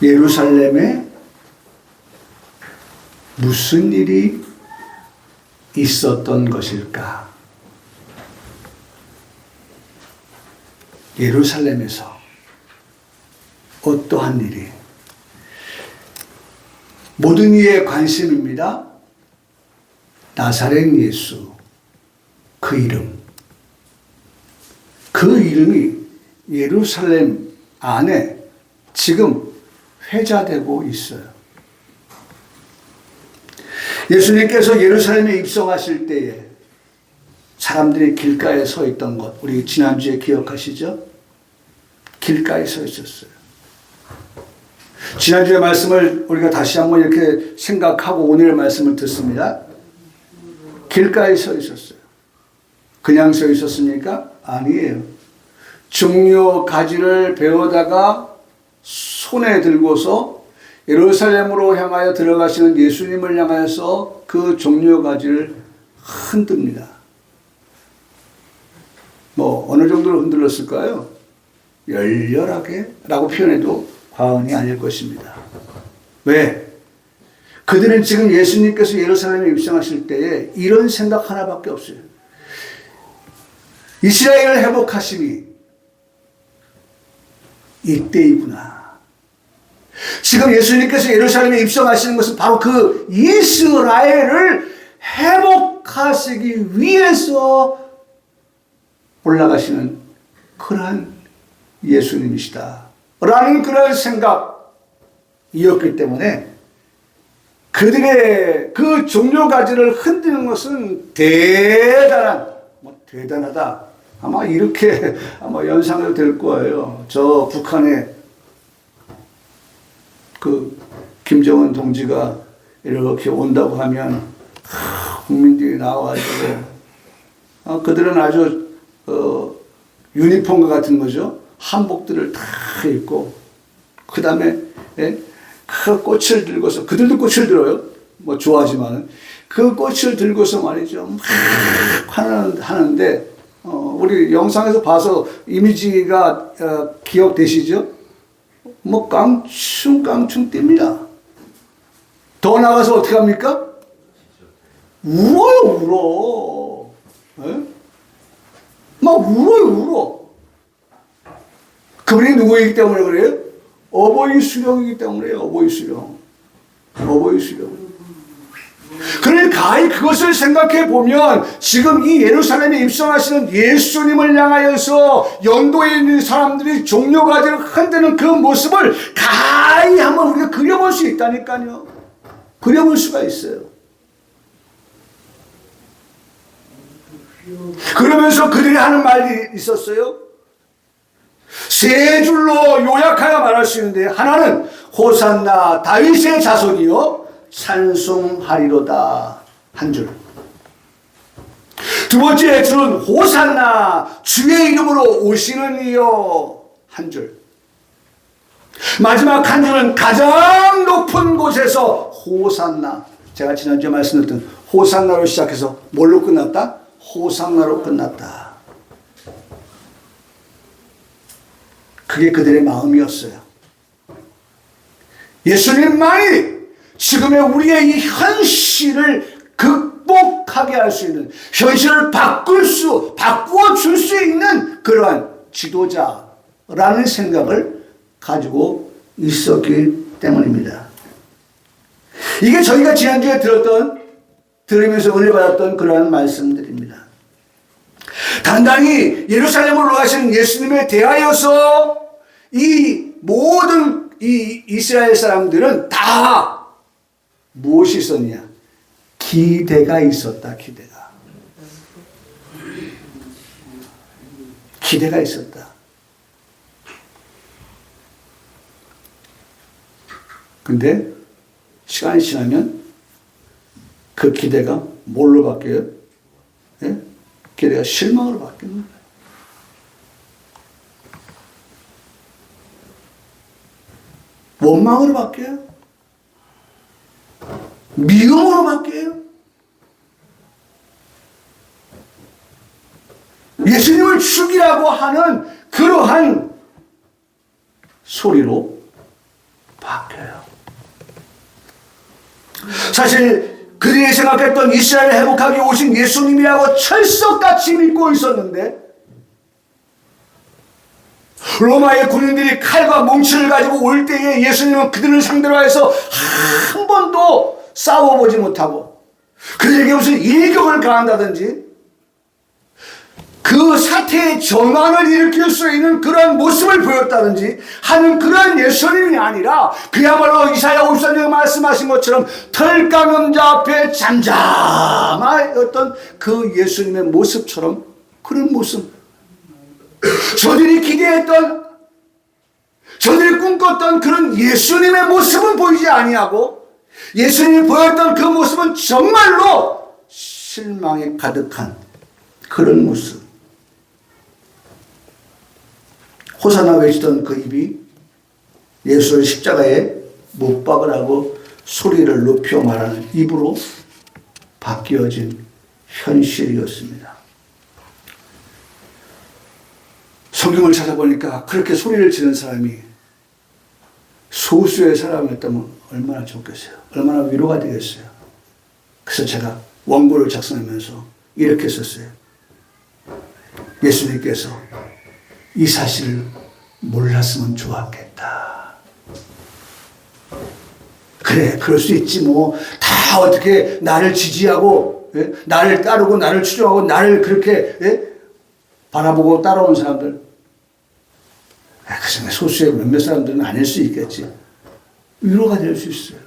예루살렘에 무슨 일이 있었던 것일까? 예루살렘에서 어떠한 일이? 모든 이의 관심입니다. 나사렛 예수, 그 이름. 그 이름이 예루살렘 안에 지금 회자되고 있어요. 예수님께서 예루살렘에 입성하실 때에 사람들이 길가에 서 있던 것, 우리 지난주에 기억하시죠? 길가에 서 있었어요. 지난주의 말씀을 우리가 다시 한번 이렇게 생각하고 오늘의 말씀을 듣습니다. 길가에 서 있었어요. 그냥 서 있었습니까? 아니에요. 종려 가지를 베어다가 손에 들고서 예루살렘으로 향하여 들어가시는 예수님을 향하여서 그 종려 가지를 흔듭니다. 뭐 어느 정도로 흔들었을까요? 열렬하게 라고 표현해도 과언이 아닐 것입니다. 왜? 그들은 지금 예수님께서 예루살렘에 입성하실 때에 이런 생각 하나밖에 없어요. 이스라엘을 회복하심이 이때이구나. 지금 예수님께서 예루살렘에 입성하시는 것은 바로 그 이스라엘을 회복하시기 위해서 올라가시는 그러한 예수님이시다 라는 그런 생각이었기 때문에 그들의 그 종려가지를 흔드는 것은 대단하다. 아마 이렇게 연상해도 될 거예요. 저 북한에 그 김정은 동지가 이렇게 온다고 하면 국민들이 나와가지고 그들은 아주 유니폼과 같은 거죠. 한복들을 다 입고 그 다음에 그 꽃을 들고서 그들도 꽃을 들어요. 뭐 좋아하지만은 그 꽃을 들고서 말이죠. 막 하는데 우리 영상에서 봐서 이미지가 기억되시죠? 뭐 깡충 뜁니다. 더 나가서 어떻게 합니까? 울어요. 막 울어. 그분이 누구이기 때문에 그래요? 어버이 수령이기 때문에요. 어버이 수령. 그러니까 가히 그것을 생각해 보면 지금 이 예루살렘에 입성하시는 예수님을 향하여서 연도에 있는 사람들이 종려가지를 흔드는 그 모습을 가히 한번 우리가 그려볼 수 있다니까요. 그려볼 수가 있어요. 그러면서 그들이 하는 말이 있었어요. 세 줄로 요약하여 말할 수 있는데, 하나는 호산나 다윗의 자손이요 찬송하리로다 한 줄. 두 번째 줄은 호산나 주의 이름으로 오시는 이요 한 줄. 마지막 한 줄은 가장 높은 곳에서 호산나. 제가 지난주에 말씀드렸던 호산나로 시작해서 뭘로 끝났다? 호산나로 끝났다. 그게 그들의 마음이었어요. 예수님만이 지금의 우리의 이 현실을 극복하게 할 수 있는, 현실을 바꾸어 줄 수 있는 그러한 지도자라는 생각을 가지고 있었기 때문입니다. 이게 저희가 지난주에 들으면서 은혜 받았던 그러한 말씀들입니다. 단단히 예루살렘으로 가시는 예수님에 대하여서 이 모든 이 이스라엘 사람들은 다 무엇이 있었냐? 기대가 있었다. 기대가 있었다. 근데 시간이 지나면 그 기대가 뭘로 바뀌어요? 예? 기대가 실망으로 바뀌는 거예요. 원망으로 바뀌어요. 미움으로 바뀌어요. 예수님을 죽이라고 하는 그러한 소리로 바뀌어요. 사실 그들이 생각했던 이스라엘을 회복하기 오신 예수님이라고 철석같이 믿고 있었는데 로마의 군인들이 칼과 뭉치를 가지고 올 때에 예수님은 그들을 상대로 해서 한 번도 싸워보지 못하고 그들에게 무슨 일격을 가한다든지 그 사태의 전환을 일으킬 수 있는 그러한 모습을 보였다든지 하는 그러한 예수님이 아니라 그야말로 이사야 54장에 말씀하신 것처럼 털감염자 앞에 잠잠하였던 그 예수님의 모습처럼 그런 모습, 저들이 기대했던, 저들이 꿈꿨던 그런 예수님의 모습은 보이지 아니하고 예수님이 보였던 그 모습은 정말로 실망에 가득한 그런 모습. 호산나 외치던 그 입이 예수를 십자가에 못 박으라고 소리를 높여 말하는 입으로 바뀌어진 현실이었습니다. 성경을 찾아보니까 그렇게 소리를 지른 사람이 소수의 사람이었다면 얼마나 좋겠어요. 얼마나 위로가 되겠어요. 그래서 제가 원고를 작성하면서 이렇게 썼어요. 예수님께서 이 사실을 몰랐으면 좋았겠다. 그래, 그럴 수 있지 뭐. 다 어떻게 나를 지지하고 나를 따르고 나를 추종하고 나를 그렇게 바라보고 따라온 사람들, 그 중에 소수의 몇몇 사람들은 아닐 수 있겠지. 위로가 될 수 있어요.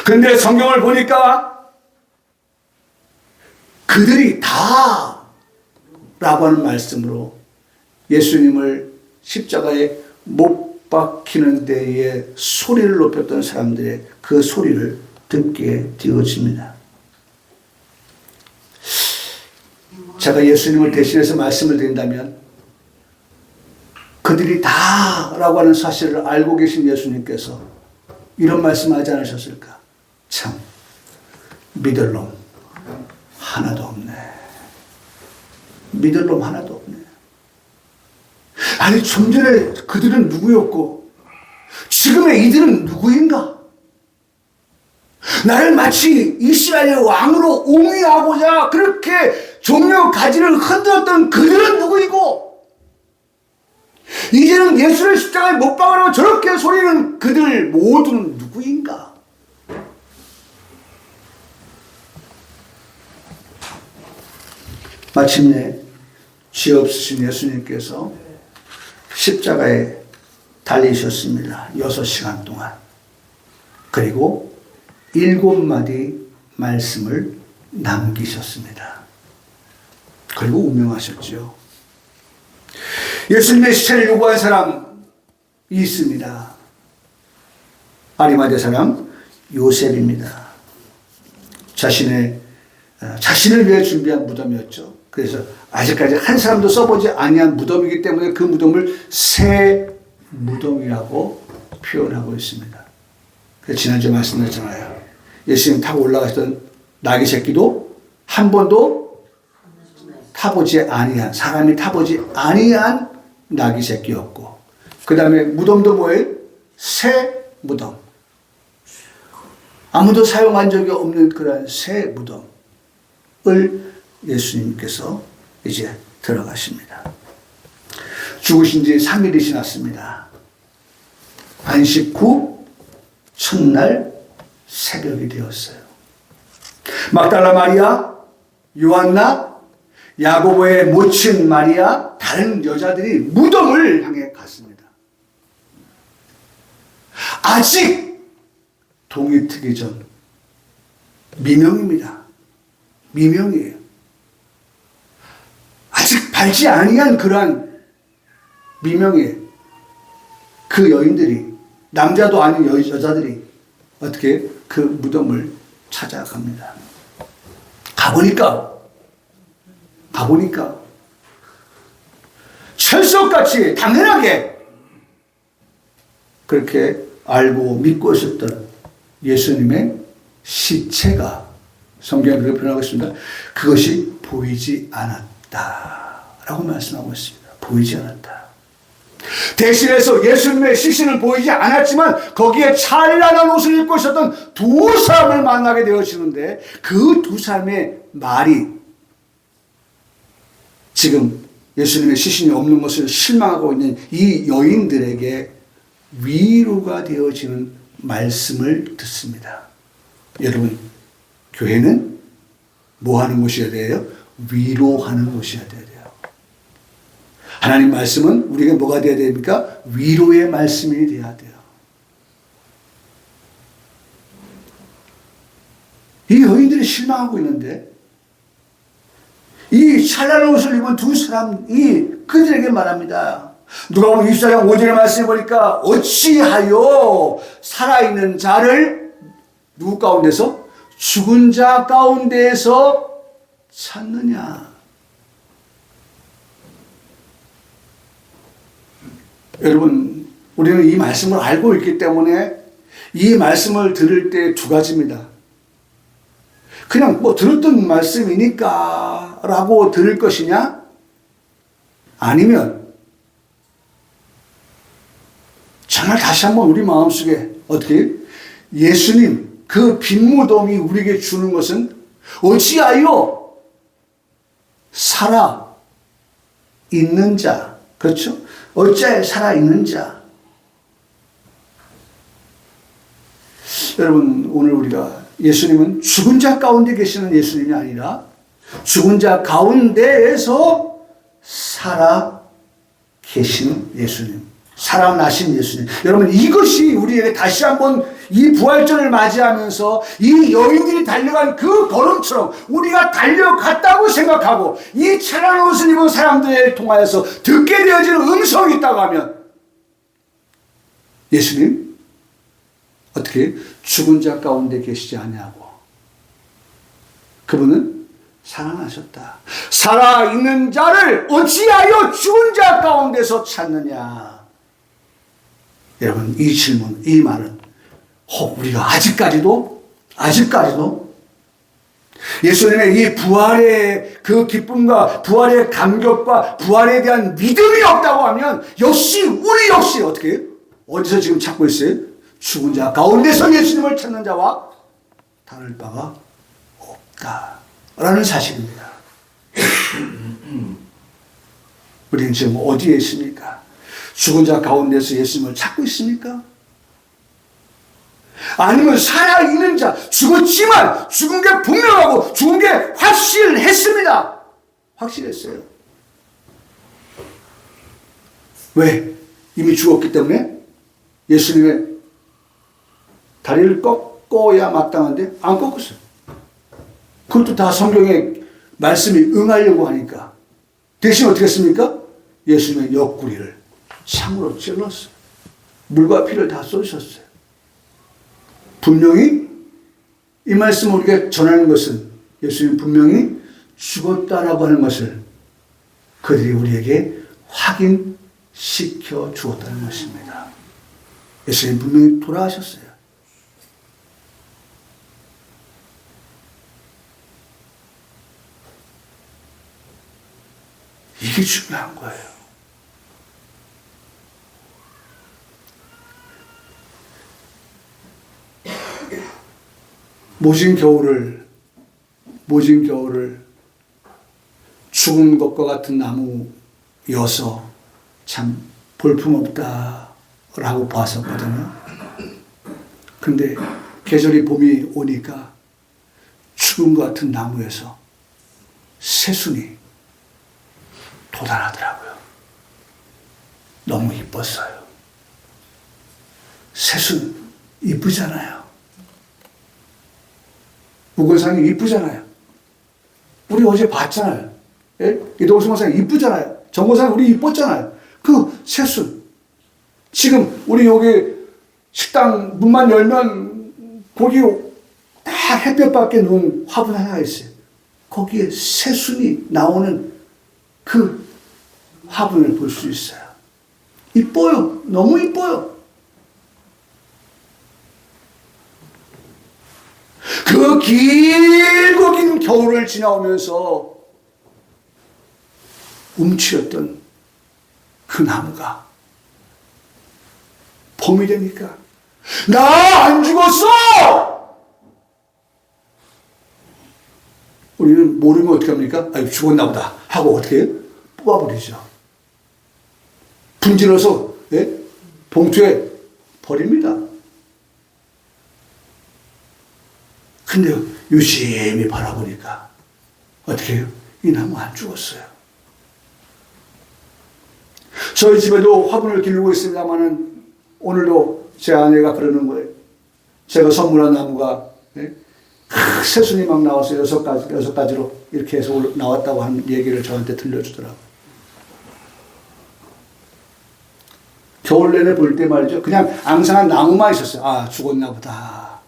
근데 성경을 보니까 그들이 다 라고 하는 말씀으로 예수님을 십자가에 못 박히는 데에 소리를 높였던 사람들의 그 소리를 듣게 되어집니다. 제가 예수님을 대신해서 말씀을 드린다면 그들이 다라고 하는 사실을 알고 계신 예수님께서 이런 말씀하지 않으셨을까? 참 믿을 놈 하나도 없네. 믿을 놈 하나도 없네. 아니 좀 전에 그들은 누구였고 지금의 이들은 누구인가? 나를 마치 이스라엘의 왕으로 옹위하고자 그렇게 종려 가지를 흔들었던 그들은 누구이고 이제는 예수를 십자가에 못 박으라고 저렇게 소리는 그들 모두는 누구인가? 마침내 죄 없으신 예수님께서 십자가에 달리셨습니다. 6시간 동안. 그리고 7마디 말씀을 남기셨습니다. 그리고 운명하셨죠. 예수님의 시체를 요구한 사람이 있습니다. 아리마대 사람 요셉입니다. 자신을 위해 준비한 무덤이었죠. 그래서 아직까지 한 사람도 써보지 아니한 무덤이기 때문에 그 무덤을 새 무덤이라고 표현하고 있습니다. 지난주에 말씀드렸잖아요. 예수님 타고 올라가시던 나귀 새끼도 한 번도 타보지 아니한, 사람이 타보지 아니한 나귀 새끼였고, 그 다음에 무덤도 뭐예요? 새 무덤. 아무도 사용한 적이 없는 그런 새 무덤을 예수님께서 이제 들어가십니다. 죽으신 지 3일이 지났습니다. 안식 후 첫날 새벽이 되었어요. 막달라 마리아, 요한나, 야고보의 모친 마리아, 다른 여자들이 무덤을 향해 갔습니다. 아직 동이 트기 전 미명입니다. 미명이에요. 아직 밝지 아니한 그러한 미명의 그 여인들이, 남자도 아닌 여자들이 어떻게 그 무덤을 찾아갑니다. 가보니까 철석같이 당연하게 그렇게 알고 믿고 있었던 예수님의 시체가, 성경에 그렇게 표현하고 있습니다. 그것이 보이지 않았다라고 말씀하고 있습니다. 보이지 않았다. 대신해서 예수님의 시신은 보이지 않았지만 거기에 찬란한 옷을 입고 있었던 두 사람을 만나게 되어지는데 그 두 사람의 말이 지금 예수님의 시신이 없는 것을 실망하고 있는 이 여인들에게 위로가 되어지는 말씀을 듣습니다. 여러분, 교회는 뭐 하는 곳이어야 돼요? 위로하는 곳이어야 돼요. 하나님 말씀은 우리에게 뭐가 되어야 됩니까? 위로의 말씀이 되어야 돼요. 이 여인들이 실망하고 있는데 이 찬란한 옷을 입은 두 사람이 그들에게 말합니다. 누가복음 24장 5절의 말씀을 보니까 어찌하여 살아있는 자를 누구 가운데서? 죽은 자 가운데에서 찾느냐. 여러분, 우리는 이 말씀을 알고 있기 때문에 이 말씀을 들을 때 두 가지입니다. 그냥 뭐 들었던 말씀이니까 라고 들을 것이냐? 아니면 정말 다시 한번 우리 마음속에 어떻게 예수님 그 빈 무덤이 우리에게 주는 것은 어찌하여 살아 있는 자, 그렇죠? 어찌하여 살아 있는 자. 여러분, 오늘 우리가 예수님은 죽은 자 가운데 계시는 예수님이 아니라 죽은 자 가운데에서 살아 계시는 예수님, 살아나신 예수님. 여러분, 이것이 우리에게 다시 한번 이 부활절을 맞이하면서 이 여인들이 달려간 그 걸음처럼 우리가 달려갔다고 생각하고 이 찬란한 옷을 입은 사람들을 통하여서 듣게 되어지는 음성이 있다고 하면 예수님 어떻게 죽은 자 가운데 계시지 않냐고. 그분은 살아나셨다. 살아있는 자를 어찌하여 죽은 자 가운데서 찾느냐. 여러분, 이 질문, 이 말은 우리가 아직까지도 예수님의 이 부활의 그 기쁨과 부활의 감격과 부활에 대한 믿음이 없다고 하면 우리 역시 어떻게 어디서 지금 찾고 있어요? 죽은 자 가운데서 예수님을 찾는 자와 다를 바가 없다라는 사실입니다. 우리는 지금 어디에 있습니까? 죽은 자 가운데서 예수님을 찾고 있습니까? 아니면 살아있는 자, 죽었지만 죽은 게 분명하고 죽은 게 확실했습니다. 확실했어요. 왜? 이미 죽었기 때문에 예수님의 다리를 꺾어야 마땅한데 안 꺾었어요. 그것도 다 성경의 말씀이 응하려고 하니까 대신 어떻게 했습니까? 예수님의 옆구리를 창으로 찔렀어요. 물과 피를 다 쏘셨어요. 분명히 이 말씀을 우리가 전하는 것은 예수님 분명히 죽었다라고 하는 것을 그들이 우리에게 확인시켜 주었다는 것입니다. 예수님 분명히 돌아가셨어요. 이게 중요한 거예요. 모진 겨울을 죽은 것과 같은 나무여서 참 볼품없다라고 봤었거든요. 근데 계절이 봄이 오니까 죽은 것 같은 나무에서 새순이 돋아나더라고요. 너무 이뻤어요. 새순 이쁘잖아요. 우건상이 이쁘잖아요. 우리 어제 봤잖아요. 예? 이동수 목사님 이쁘잖아요. 정고사님 우리 이뻤잖아요. 그 새순. 지금 우리 여기 식당 문만 열면 거기 다 햇볕밖에 놓은 화분 하나가 있어요. 거기에 새순이 나오는 그 화분을 볼 수 있어요. 이뻐요. 너무 이뻐요. 그 길고 긴 겨울을 지나오면서 움츠렸던 그 나무가 봄이 되니까 나 안 죽었어! 우리는 모르면 어떻게 합니까? 아유, 죽었나 보다 하고 어떻게 해요? 뽑아버리죠. 분질러서 봉투에 버립니다. 근데 유심히 바라보니까 어떻게 해요? 이 나무 안 죽었어요. 저희 집에도 화분을 기르고 있습니다만은 오늘도 제 아내가 그러는 거예요. 제가 선물한 나무가 새순이 막 나와서 6가지로 이렇게 해서 나왔다고 하는 얘기를 저한테 들려주더라고요. 겨울 내내 볼 때 말이죠. 그냥 앙상한 나무만 있었어요. 아, 죽었나 보다.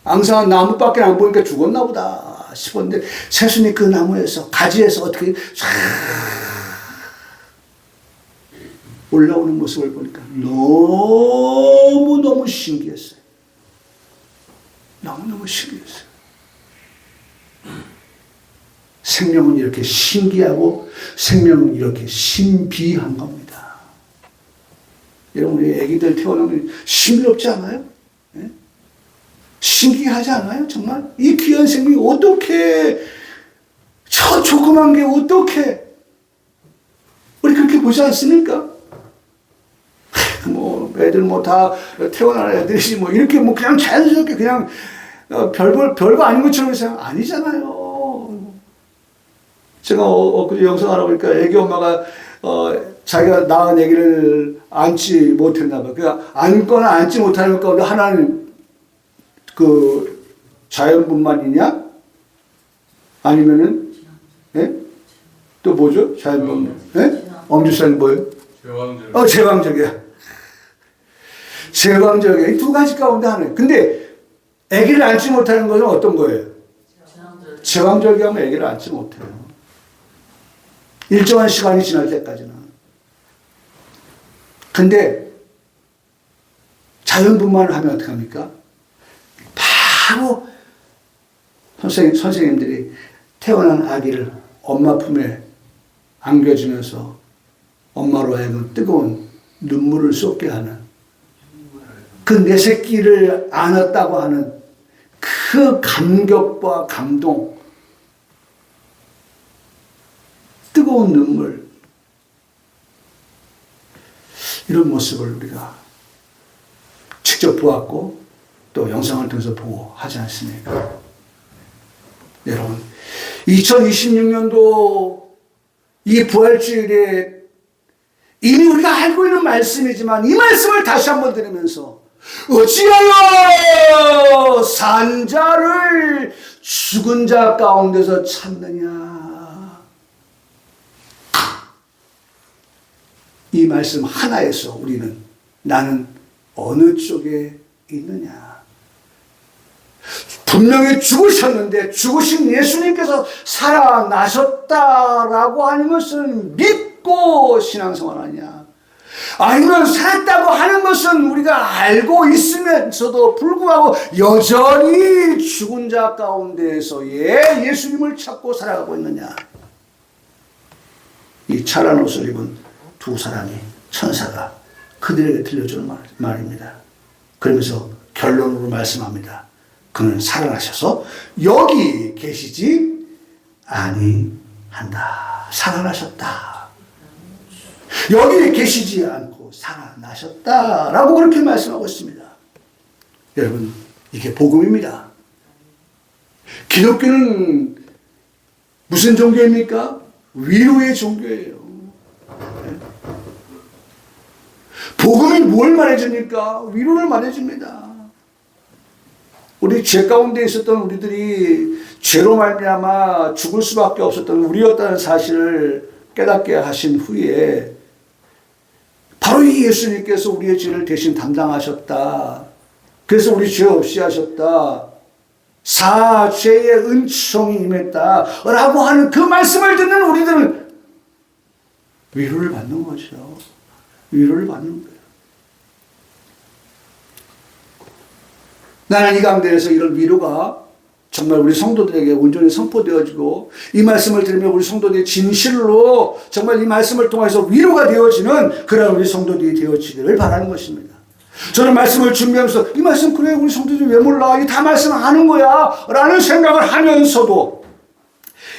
앙상한 나무밖에 안 보니까 죽었나 보다 싶었는데 새순이 그 나무에서 가지에서 어떻게 쫙 올라오는 모습을 보니까 너무너무 신기했어요. 너무너무 신기했어요. 생명은 이렇게 신기하고 생명은 이렇게 신비한 겁니다. 여러분, 우리 애기들 태어나면 신비롭지 않아요? 네? 신기하지 않아요? 정말? 이 귀한 생명이 어떻게, 저 조그만 게 어떻게, 우리 그렇게 보지 않습니까? 애들 다 태어난 애들이 이렇게 그냥 자연스럽게 그냥 별거 아닌 것처럼 생각 아니잖아요. 제가 엊그제 영상 알아보니까 애기 엄마가 자기가 낳은 애기를 안지 못했나 봐요. 그러니까 안거나 안지 못하는 것 가운데 하나는 그 자연분만이냐? 아니면은 또 뭐죠? 자연분만. 엄지사는 뭐예요? 제왕적. 제왕적이야. 제왕적이야. 이 두 가지 가운데 하나예요. 근데 아기를 안지 못하는 것은 어떤 거예요? 제왕적이 하면 아기를 안지 못해요. 일정한 시간이 지날 때까지는. 근데 자연분만을 하면 어떻게 합니까? 바로 선생님들이 태어난 아기를 엄마 품에 안겨주면서 엄마로 하여금 뜨거운 눈물을 쏟게 하는 그 내 새끼를 안았다고 하는 그 감격과 감동, 뜨거운 눈물, 이런 모습을 우리가 직접 보았고 또 영상을 통해서 보고 하지 않습니까? 여러분, 2026년도 이 부활주일에 이미 우리가 알고 있는 말씀이지만 이 말씀을 다시 한번 들으면서 어찌하여 산자를 죽은 자 가운데서 찾느냐. 이 말씀 하나에서 우리는 나는 어느 쪽에 있느냐. 분명히 죽으셨는데 죽으신 예수님께서 살아나셨다라고 하는 것은 믿고 신앙생활하냐. 아니면 살았다고 하는 것은 우리가 알고 있으면서도 불구하고 여전히 죽은 자 가운데에서 예수님을 찾고 살아가고 있느냐. 이 찬란 옷을 입은 두 사람이 천사가 그들에게 들려주는 말입니다. 그러면서 결론으로 말씀합니다. 그는 살아나셔서 여기 계시지 아니한다. 살아나셨다. 여기 계시지 않고 살아나셨다라고 그렇게 말씀하고 있습니다. 여러분, 이게 복음입니다. 기독교는 무슨 종교입니까? 위로의 종교예요. 복음이 뭘 말해줍니까? 위로를 말해줍니다. 우리 죄 가운데 있었던 우리들이 죄로 말미암아 죽을 수밖에 없었던 우리였다는 사실을 깨닫게 하신 후에 바로 이 예수님께서 우리의 죄를 대신 담당하셨다. 그래서 우리 죄 없이 하셨다. 사죄의 은총이 임했다. 라고 하는 그 말씀을 듣는 우리들은 위로를 받는 거죠. 위로를 받는 거예요. 나는 이 가운데에서 이런 위로가 정말 우리 성도들에게 온전히 선포되어지고 이 말씀을 들으면 우리 성도들이 진실로 정말 이 말씀을 통해서 위로가 되어지는 그런 우리 성도들이 되어지기를 바라는 것입니다. 저는 말씀을 준비하면서 이 말씀 그래 우리 성도들이 왜 몰라? 이게 다 말씀 아는 거야 라는 생각을 하면서도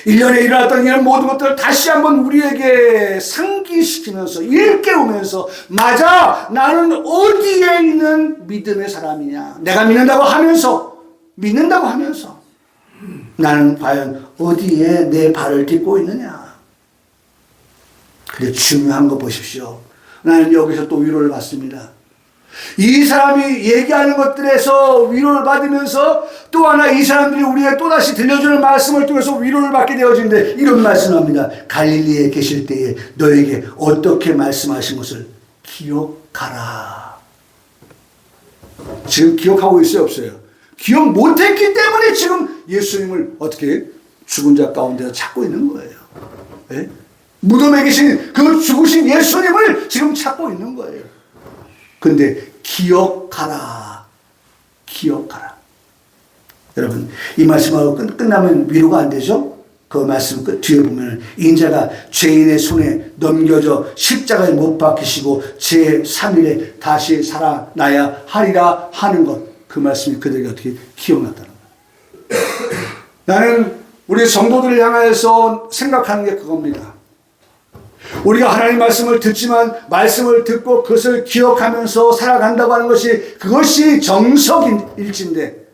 1년에 일어났던 이런 모든 것들을 다시 한번 우리에게 상기시키면서 일깨우면서 맞아 나는 어디에 있는 믿음의 사람이냐, 내가 믿는다고 하면서 나는 과연 어디에 내 발을 딛고 있느냐. 근데 중요한 거 보십시오. 나는 여기서 또 위로를 받습니다. 이 사람이 얘기하는 것들에서 위로를 받으면서 또 하나 이 사람들이 우리에게 또다시 들려주는 말씀을 통해서 위로를 받게 되어지는데 이런 말씀을 합니다. 갈릴리에 계실 때에 너에게 어떻게 말씀하신 것을 기억하라. 지금 기억하고 있어요, 없어요? 기억 못했기 때문에 지금 예수님을 어떻게 죽은 자 가운데서 찾고 있는 거예요. 네? 무덤에 계신 그 죽으신 예수님을 지금 찾고 있는 거예요. 근데 기억하라. 여러분 이 말씀하고 끝나면 위로가 안 되죠? 그 말씀 뒤에 보면 인자가 죄인의 손에 넘겨져 십자가에 못 박히시고 제3일에 다시 살아나야 하리라 하는 것, 그 말씀이 그들에게 어떻게 기억났다는 거예요. 나는 우리 성도들을 향하여서 생각하는 게 그겁니다. 우리가 하나님 말씀을 듣지만 말씀을 듣고 그것을 기억하면서 살아간다고 하는 것이 그것이 정석일진데,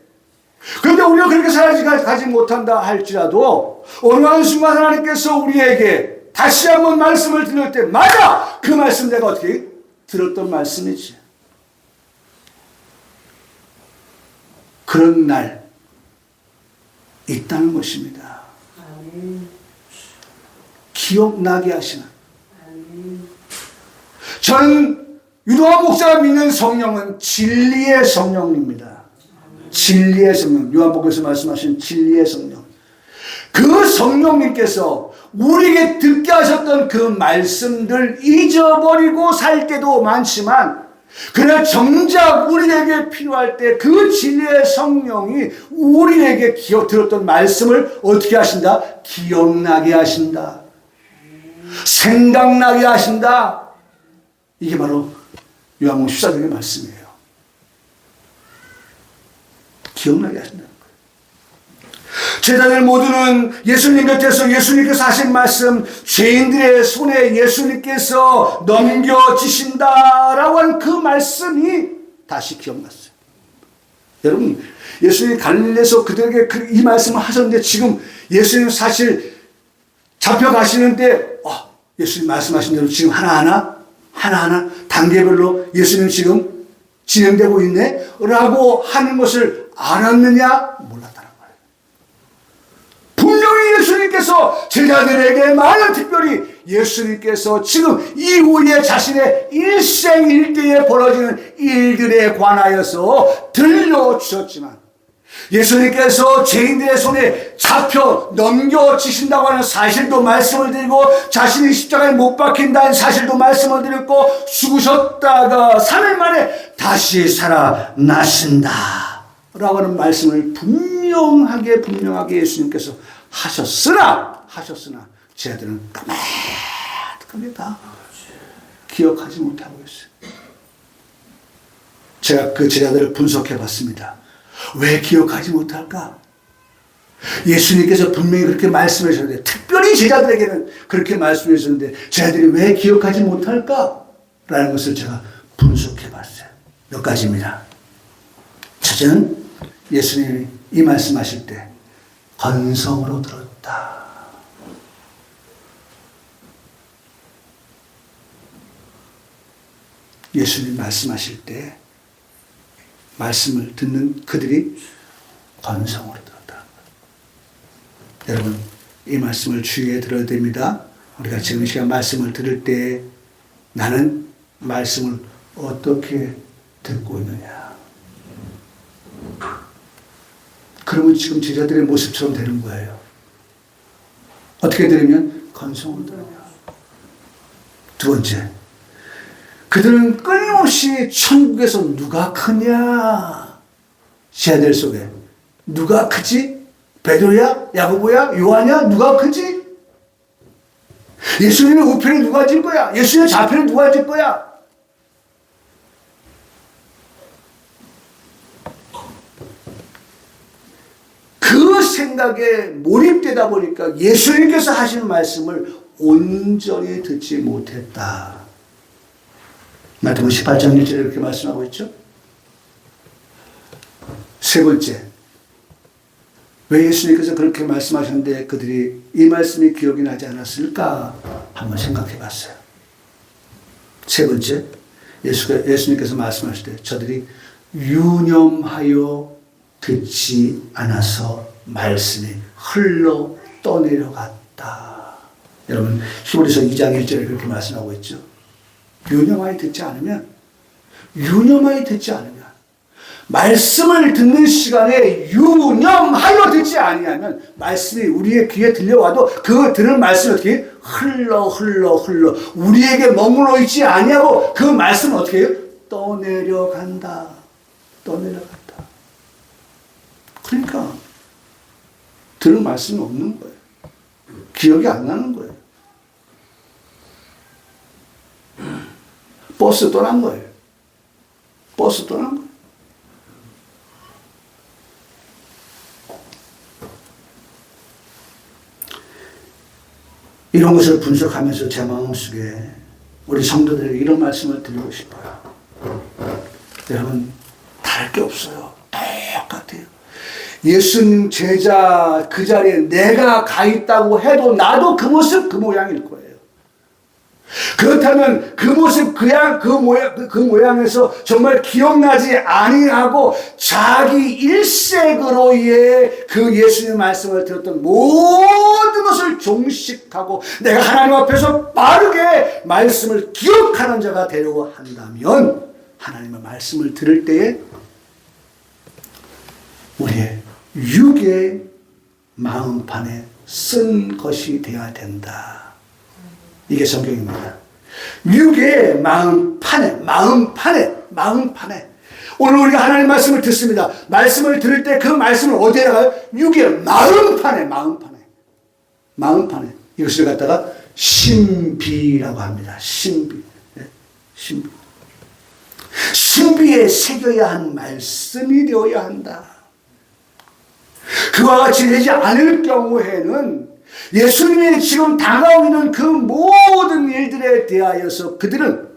그런데 우리가 그렇게 살아가지 못한다 할지라도 어느 한 순간 하나님께서 우리에게 다시 한번 말씀을 들을 때 맞아! 그 말씀 내가 어떻게 들었던 말씀이지. 그런 날 있다는 것입니다. 기억나게 하시는. 저는 유도한 목사가 믿는 성령은 진리의 성령입니다. 진리의 성령. 요한복음에서 말씀하신 진리의 성령. 그 성령님께서 우리에게 듣게 하셨던 그 말씀들 잊어버리고 살 때도 많지만, 그러나 정작 우리에게 필요할 때 그 진리의 성령이 우리에게 들었던 말씀을 어떻게 하신다? 기억나게 하신다. 생각나게 하신다. 이게 바로 요한복음 14장의 말씀이에요. 기억나게 하신다는 거예요. 제자들 모두는 예수님 곁에서 예수님께서 하신 말씀, 죄인들의 손에 예수님께서 넘겨지신다라고 하는 그 말씀이 다시 기억났어요. 여러분, 예수님이 갈릴리에서 그들에게 이 말씀을 하셨는데 지금 예수님 사실 잡혀가시는데 예수님 말씀하신 대로 지금 하나하나 단계별로 예수님 지금 진행되고 있네 라고 하는 것을 알았느냐? 몰랐다는 거예요. 분명히 예수님께서 제자들에게만 특별히 예수님께서 지금 이후에 자신의 일생일대에 벌어지는 일들에 관하여서 들려주셨지만, 예수님께서 죄인들의 손에 잡혀 넘겨지신다고 하는 사실도 말씀을 드리고, 자신이 십자가에 못 박힌다는 사실도 말씀을 드렸고, 죽으셨다가 3일 만에 다시 살아나신다 라고 하는 말씀을 분명하게 예수님께서 하셨으나 제자들은 까맣게 다 기억하지 못하고 있어요. 제가 그 제자들을 분석해 봤습니다. 왜 기억하지 못할까? 예수님께서 분명히 그렇게 말씀해 주셨는데, 특별히 제자들에게는 그렇게 말씀해 주셨는데 제자들이 왜 기억하지 못할까? 라는 것을 제가 분석해 봤어요. 몇 가지입니다. 첫째는 예수님이 이 말씀하실 때 건성으로 들었다. 예수님 말씀하실 때 말씀을 듣는 그들이 건성으로 들었다. 여러분, 이 말씀을 주의에 들어야 됩니다. 우리가 지금 시간 말씀을 들을 때 나는 말씀을 어떻게 듣고 있느냐. 그러면 지금 제자들의 모습처럼 되는 거예요. 어떻게 들으면 건성으로 들으냐. 두 번째, 그들은 끊임없이 천국에서 누가 크냐. 제자들 속에 누가 크지? 베드로야? 야고보야? 요한이야? 누가 크지? 예수님의 우편에 누가 질 거야? 예수님의 좌편에 누가 질 거야? 그 생각에 몰입되다 보니까 예수님께서 하시는 말씀을 온전히 듣지 못했다. 마태복음 18장 1절에 이렇게 말씀하고 있죠. 세 번째, 왜 예수님께서 그렇게 말씀하셨는데 그들이 이 말씀이 기억이 나지 않았을까 한번 생각해 봤어요. 세 번째, 예수님께서 말씀하실 때 저들이 유념하여 듣지 않아서 말씀이 흘러 떠내려갔다. 여러분 히브리서 2장 1절에 그렇게 말씀하고 있죠. 유념하여 듣지 않으면 말씀을 듣는 시간에 유념하여 듣지 아니하면 말씀이 우리의 귀에 들려와도 그 들은 말씀이 어떻게 흘러 우리에게 머물러 있지 아니하고 그 말씀은 어떻게 해요? 떠내려간다. 그러니까 들은 말씀이 없는 거예요. 기억이 안 나는 거예요. 버스 떠난 거예요. 이런 것을 분석하면서 제 마음속에 우리 성도들에게 이런 말씀을 드리고 싶어요. 여러분, 다를 게 없어요. 똑같아요. 예수님 제자 그 자리에 내가 가 있다고 해도 나도 그 모습 그 모양일 거예요. 그렇다면 그 모습 그 모양에서 정말 기억나지 아니하고 자기 일색으로의 그 예수님의 말씀을 들었던 모든 것을 종식하고 내가 하나님 앞에서 빠르게 말씀을 기억하는 자가 되려고 한다면 하나님의 말씀을 들을 때에 우리의 육의 마음판에 쓴 것이 되어야 된다. 이게 성경입니다. 육의 마음판에 오늘 우리가 하나님 말씀을 듣습니다. 말씀을 들을 때 그 말씀을 어디에 나가요? 육의 마음판에 이것을 갖다가 신비라고 합니다. 신비에 새겨야 한 말씀이 되어야 한다. 그와 같이 되지 않을 경우에는 예수님이 지금 다가오고 있는 그 모든 일들에 대하여서 그들은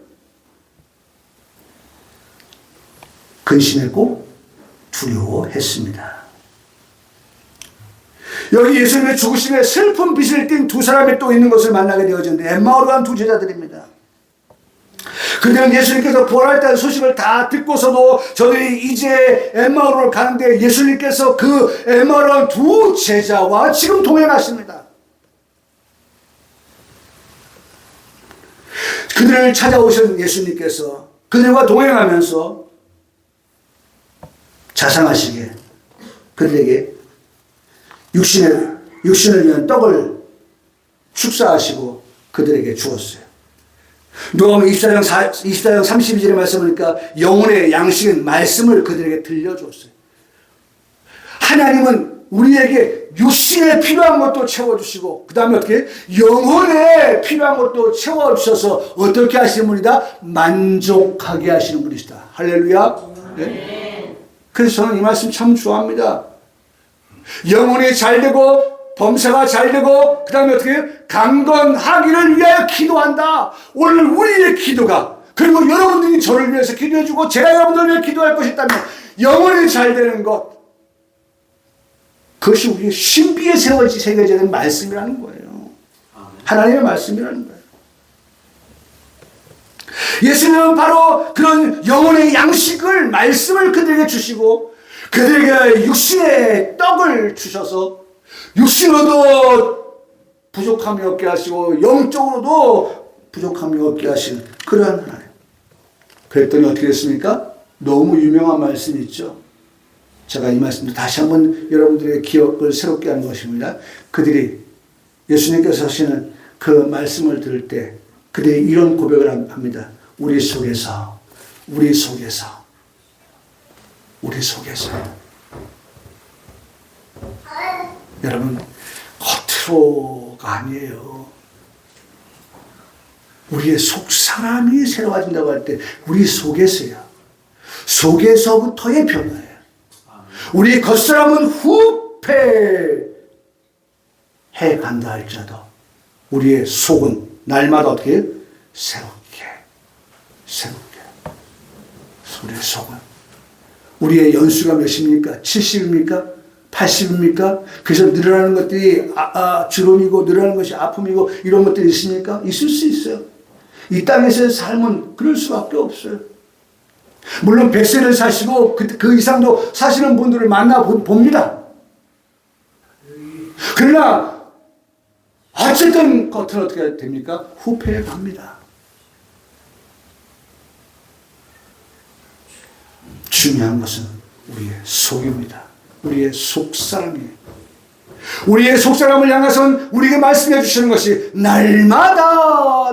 근심했고 두려워했습니다. 여기 예수님의 죽으심에 슬픈 빛을 띤 두 사람이 또 있는 것을 만나게 되어졌는데 엠마오로 간 두 제자들입니다. 그들은 예수님께서 부활했다는 소식을 다 듣고서도 저들이 이제 엠마오로 가는데 예수님께서 그 엠마오로 간 두 제자와 지금 동행하십니다. 그들을 찾아오신 예수님께서 그들과 동행하면서 자상하시게 그들에게 육신을 위한 떡을 축사하시고 그들에게 주었어요. 누가복음 24장 32절에 말씀하니까 영혼의 양식인 말씀을 그들에게 들려줬어요. 하나님은 우리에게 육신에 필요한 것도 채워주시고 그 다음에 어떻게 영혼에 필요한 것도 채워주셔서 어떻게 하시는 분이다? 만족하게 하시는 분이시다. 할렐루야. 네? 그래서 저는 이 말씀 참 좋아합니다. 영혼이 잘되고 범사가 잘되고 그 다음에 어떻게 강건하기를 위하여 기도한다. 오늘 우리의 기도가 그리고 여러분들이 저를 위해서 기도해주고 제가 여러분들을 위해 기도할 것이 있다면 영혼이 잘되는 것 그것이 우리의 신비에 새겨져야 되는 말씀이라는 거예요. 하나님의 말씀이라는 거예요. 예수님은 바로 그런 영혼의 양식을 말씀을 그들에게 주시고 그들에게 육신의 떡을 주셔서 육신으로도 부족함이 없게 하시고 영적으로도 부족함이 없게 하신 그러한 하나님. 그랬더니 어떻게 됐습니까? 너무 유명한 말씀이 있죠. 제가 이 말씀도 다시 한번 여러분들의 기억을 새롭게 하는 것입니다. 그들이 예수님께서 하시는 그 말씀을 들을 때 그들이 이런 고백을 합니다. 우리 속에서 여러분 겉으로가 아니에요. 우리의 속 사람이 새로워진다고 할 때 우리 속에서부터의 변화예요. 우리 겉사람은 후 후패해 간다 할지라도 우리의 속은 날마다 어떻게 해요? 새롭게 우리의 속은 우리의 연수가 몇입니까? 70입니까? 80입니까? 그래서 늘어나는 것들이 주름이고 늘어나는 것이 아픔이고 이런 것들이 있습니까? 있을 수 있어요. 이 땅에서의 삶은 그럴 수밖에 없어요. 물론 100세를 사시고 그 이상도 사시는 분들을 만나봅니다. 그러나 어쨌든 겉은 어떻게 됩니까? 후패해 갑니다. 중요한 것은 우리의 속입니다. 우리의 속사람이에요. 우리의 속사람을 향해서는 우리에게 말씀해 주시는 것이 날마다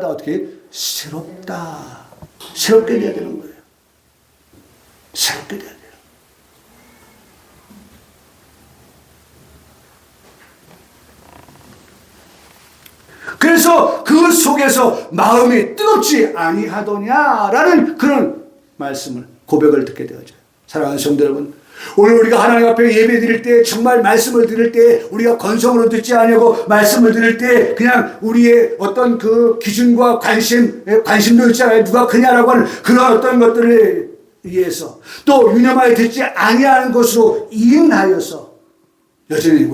어떻게 새롭다. 새롭게 돼야 되는 거예요. 새롭게 돼야 돼요. 그래서 그 속에서 마음이 뜨겁지 아니하더냐라는 그런 말씀을 고백을 듣게 되어져요. 사랑하는 성도 여러분, 오늘 우리가 하나님 앞에 예배 드릴 때 정말 말씀을 들을 때 우리가 건성으로 듣지 않으려고 말씀을 들을 때 그냥 우리의 어떤 그 기준과 관심도 있잖아요. 누가 크냐라고 하는 그런 어떤 것들을 위해서 또 유념하여 듣지 아니하는 것으로 이응하여서 여전히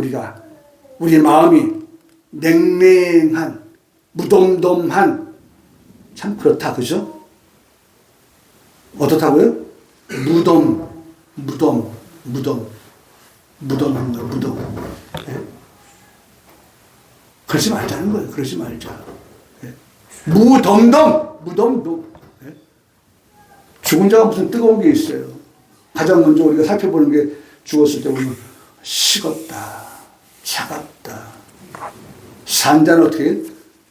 우리의 마음이 냉랭한 무덤덤한 참 그렇다 그죠? 어떻다고요? 무덤한 거예요. 무덤. 예? 그러지 말자는 거예요. 그러지 말자. 예? 무덤. 예? 죽은 자가 무슨 뜨거운 게 있어요. 가장 먼저 우리가 살펴보는 게 죽었을 때 보면 식었다, 차갑다. 산자는 어떻게 해요?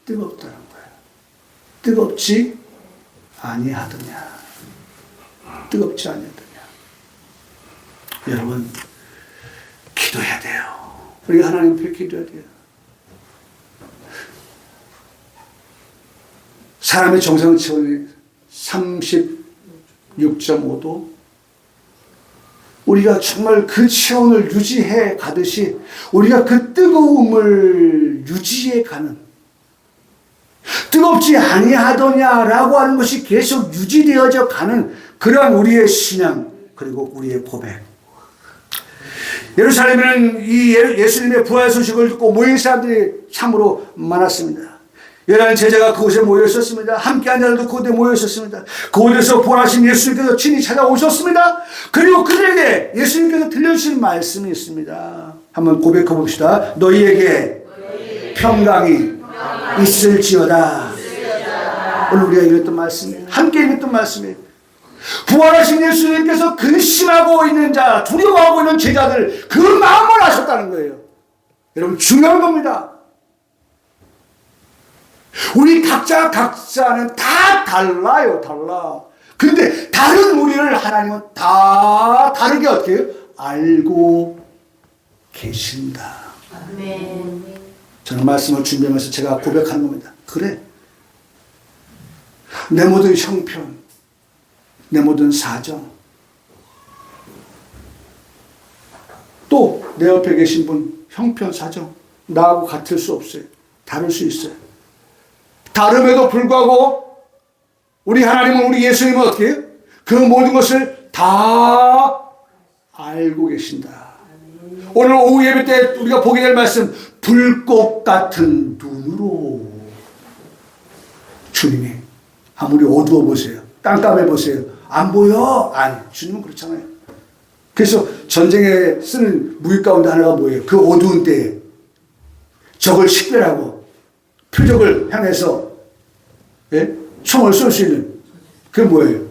뜨겁다는 거예요. 뜨겁지 아니하더냐. 뜨겁지 아니하더냐. 여러분, 기도해야 돼요. 우리가 하나님 앞에 기도해야 돼요. 사람의 정상 체온이 36.5도. 우리가 정말 그 체온을 유지해 가듯이 우리가 그 뜨거움을 유지해 가는, 뜨겁지 아니하더냐라고 하는 것이 계속 유지되어져 가는 그러한 우리의 신앙 그리고 우리의 고백. 예루살렘에는 이 예수님의 부활 소식을 듣고 모인 사람들이 참으로 많았습니다. 11 제자가 그곳에 모여 있었습니다. 함께 한 자들도 그곳에 모여 있었습니다. 그곳에서 부활하신 예수님께서 친히 찾아오셨습니다. 그리고 그들에게 예수님께서 들려주신 말씀이 있습니다. 한번 고백해 봅시다. 너희에게 평강이 있을지어다. 오늘 우리가 읽었던 말씀이에요. 함께 읽었던 말씀이에요. 부활하신 예수님께서 근심하고 있는 자, 두려워하고 있는 제자들 그 마음을 아셨다는 거예요. 여러분, 중요한 겁니다. 우리 각자는 다 달라요. 달라. 근데 다른 우리를 하나님은 다 다르게 어떻게 해요? 알고 계신다. 아멘. 저는 말씀을 준비하면서 제가 고백하는 겁니다. 그래. 내 모든 형편, 내 모든 사정, 또 내 옆에 계신 분 형편, 사정 나하고 같을 수 없어요. 다를 수 있어요. 다름에도 불구하고 우리 하나님은, 우리 예수님은 어떻게 해요? 그 모든 것을 다 알고 계신다. 오늘 오후 예배 때 우리가 보게 될 말씀, 불꽃 같은 눈으로 주님이 아무리 어두워 보세요, 깜깜해 보세요, 안 보여? 아니, 주님은 그렇잖아요. 그래서 전쟁에 쓰는 무기 가운데 하나가 뭐예요? 그 어두운 때에 적을 식별하고 표적을 향해서 총을 쏠 수 있는 그게 뭐예요?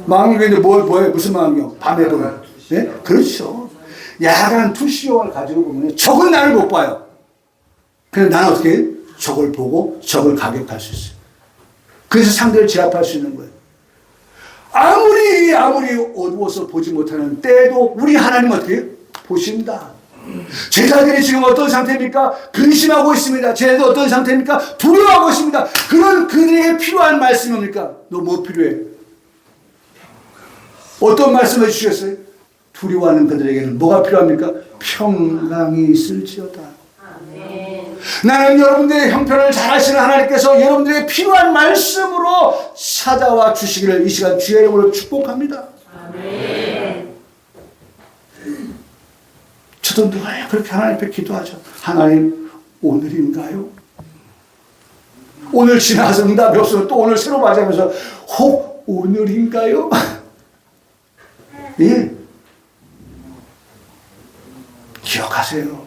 망원경인데 뭐예요? 무슨 망원경? 밤에 보면. 그렇죠. 야간 투시용을 가지고 보면 적은 나를 못 봐요. 그래서 나는 어떻게 해요? 적을 보고 적을 가격할 수 있어요. 그래서 상대를 제압할 수 있는 거예요. 아무리 어두워서 보지 못하는 때에도 우리 하나님은 어떻게 해요? 보신다. 제자들이 지금 어떤 상태입니까? 근심하고 있습니다. 제자들 어떤 상태입니까? 두려워하고 있습니다. 그런 그들에게 필요한 말씀입니까? 너 뭐 필요해? 어떤 말씀을 주셨어요? 두려워하는 그들에게는 뭐가 필요합니까? 평강이 있을지어다. 나는 여러분들의 형편을 잘 아시는 하나님께서 여러분들에게 필요한 말씀으로 찾아와 주시기를 이 시간 주의 이름으로 축복합니다. 저도 늘 그렇게 하나님 앞에 기도하죠. 하나님, 오늘인가요? 오늘 지나서 응답이 없으면 또 오늘 새로 맞이하면서 혹 오늘인가요? 예. 기억하세요.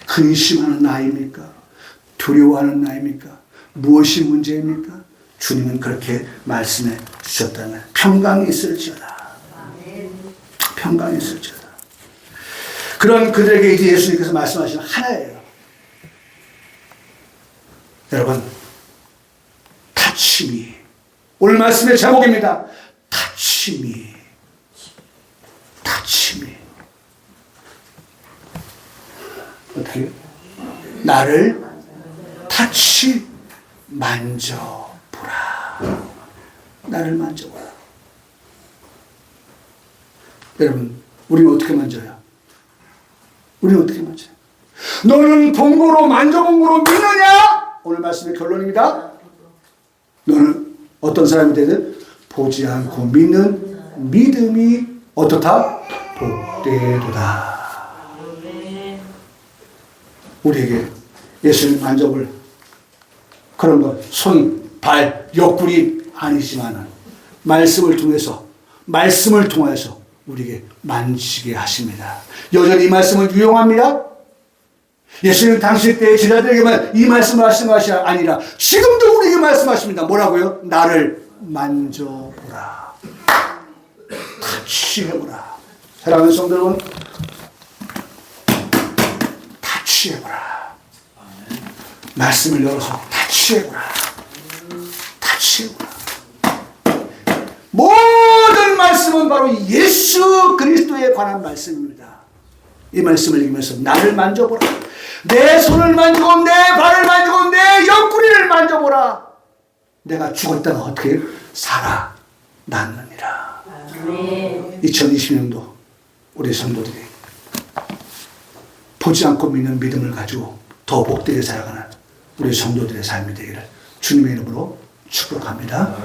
근심하는 나이입니까? 두려워하는 나이입니까? 무엇이 문제입니까? 주님은 그렇게 말씀해 주셨다면 평강이 있을지어다. 평강이 있을지어다. 그런 그들에게 이제 예수님께서 말씀하시는 하나예요. 여러분, 다침이 오늘 말씀의 제목입니다. 다침이 어떻게 나를 다치 만져보라. 나를 만져보라. 여러분, 우리는 어떻게 만져요? 우리는 어떻게 만져요? 너는 본고로 만져본 거로 믿느냐? 오늘 말씀의 결론입니다. 너는 어떤 사람이 되든 보지 않고 믿는 믿음이 어떻다? 복되도다. 우리에게 예수님 만져볼 그런 것, 손, 발, 옆구리 아니지만은 말씀을 통해서 우리에게 만지게 하십니다. 여전히 이 말씀은 유용합니다. 예수님 당시 때의 제자들에게만 이 말씀을 하신 것이 아니라 지금도 우리에게 말씀하십니다. 뭐라고요? 나를 만져보라. 터치해보라. 사랑하는 성도 여러분, 터치해보라. 말씀을 열어서 터치해보라. 터치해보라. 모든 말씀은 바로 예수 그리스도에 관한 말씀입니다. 이 말씀을 읽으면서 나를 만져보라. 내 손을 만지고 내 발을 만지고 내 옆구리를 만져보라. 내가 죽었다가 어떻게 살아났느니라. 2020년도 우리 성도들이 보지 않고 믿는 믿음을 가지고 더 복되게 살아가는 우리 성도들의 삶이 되기를 주님의 이름으로 축복합니다.